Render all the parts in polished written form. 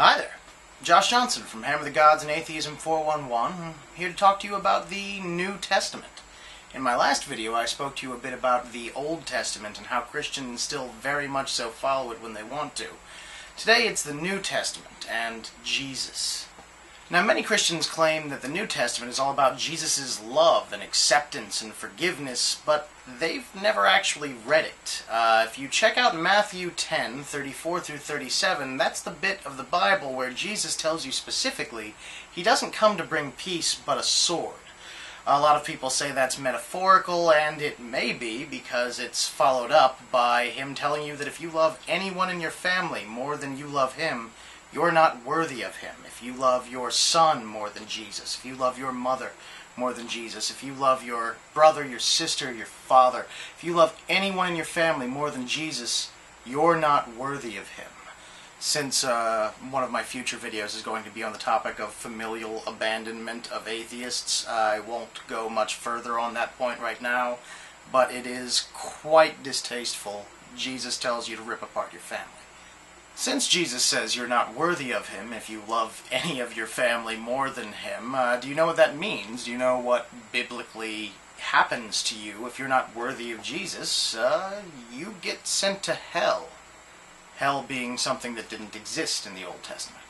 Hi there, Josh Johnson from Hammer the Gods and Atheism 411, here to talk to you about the New Testament. In my last video I spoke to you a bit about the Old Testament and how Christians still very much so follow it when they want to. Today it's the New Testament and Jesus. Now many Christians claim that the New Testament is all about Jesus' love and acceptance and forgiveness, but they've never actually read it. If you check out Matthew 10:34 through 37, that's the bit of the Bible where Jesus tells you specifically he doesn't come to bring peace but a sword. A lot of people say that's metaphorical, and it may be because it's followed up by him telling you that if you love anyone in your family more than you love him, you're not worthy of him. If you love your son more than Jesus, if you love your mother more than Jesus, if you love your brother, your sister, your father, if you love anyone in your family more than Jesus, you're not worthy of him. Since one of my future videos is going to be on the topic of familial abandonment of atheists, I won't go much further on that point right now, but it is quite distasteful. Jesus tells you to rip apart your family. Since Jesus says you're not worthy of him if you love any of your family more than him, do you know what that means? Do you know what biblically happens to you if you're not worthy of Jesus? You get sent to hell. Hell being something that didn't exist in the Old Testament.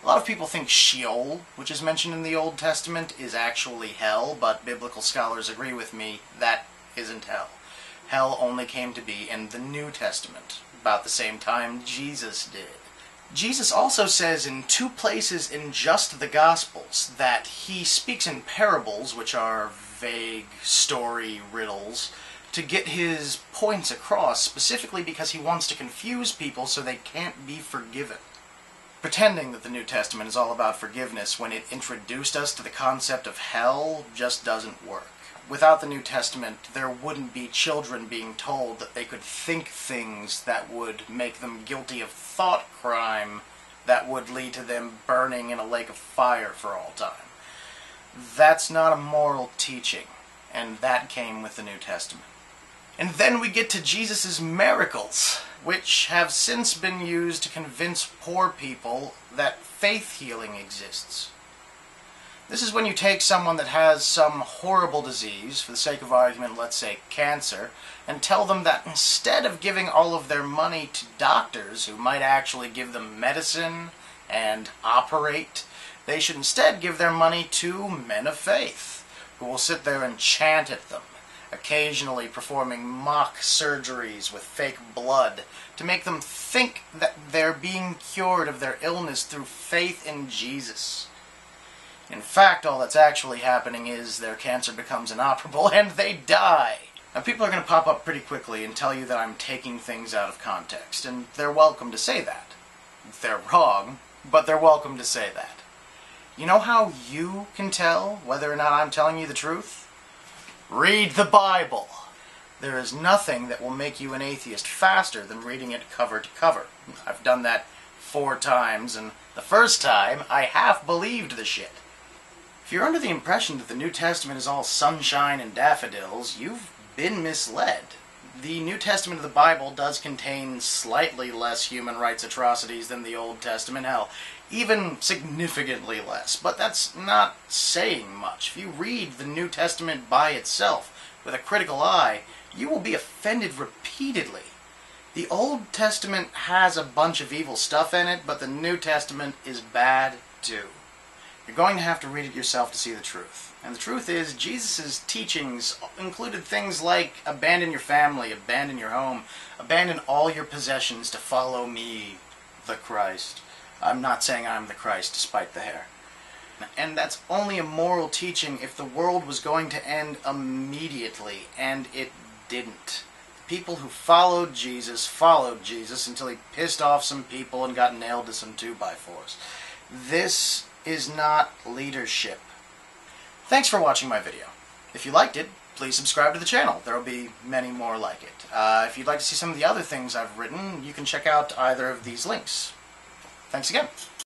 A lot of people think Sheol, which is mentioned in the Old Testament, is actually hell, but biblical scholars agree with me that isn't hell. Hell only came to be in the New Testament, about the same time Jesus did. Jesus also says in two places in just the Gospels that he speaks in parables, which are vague story riddles, to get his points across, specifically because he wants to confuse people so they can't be forgiven. Pretending that the New Testament is all about forgiveness when it introduced us to the concept of hell just doesn't work. Without the New Testament, there wouldn't be children being told that they could think things that would make them guilty of thought crime that would lead to them burning in a lake of fire for all time. That's not a moral teaching, and that came with the New Testament. And then we get to Jesus' miracles, which have since been used to convince poor people that faith healing exists. This is when you take someone that has some horrible disease, for the sake of argument, let's say cancer, and tell them that instead of giving all of their money to doctors who might actually give them medicine and operate, they should instead give their money to men of faith, who will sit there and chant at them, occasionally performing mock surgeries with fake blood to make them think that they're being cured of their illness through faith in Jesus. In fact, all that's actually happening is their cancer becomes inoperable and they die. Now, people are going to pop up pretty quickly and tell you that I'm taking things out of context, and they're welcome to say that. They're wrong, but they're welcome to say that. You know how you can tell whether or not I'm telling you the truth? Read the Bible. There is nothing that will make you an atheist faster than reading it cover to cover. I've done that 4 times, and the first time I half believed the shit. If you're under the impression that the New Testament is all sunshine and daffodils, you've been misled. The New Testament of the Bible does contain slightly less human rights atrocities than the Old Testament. Hell, even significantly less. But that's not saying much. If you read the New Testament by itself with a critical eye, you will be offended repeatedly. The Old Testament has a bunch of evil stuff in it, but the New Testament is bad too. You're going to have to read it yourself to see the truth. And the truth is, Jesus' teachings included things like abandon your family, abandon your home, abandon all your possessions to follow me, the Christ. I'm not saying I'm the Christ, despite the hair. And that's only a moral teaching if the world was going to end immediately, and it didn't. People who followed Jesus until he pissed off some people and got nailed to some 2x4s. This is not leadership. Thanks for watching my video. If you liked it, please subscribe to the channel. There will be many more like it. If you'd like to see some of the other things I've written, you can check out either of these links. Thanks again.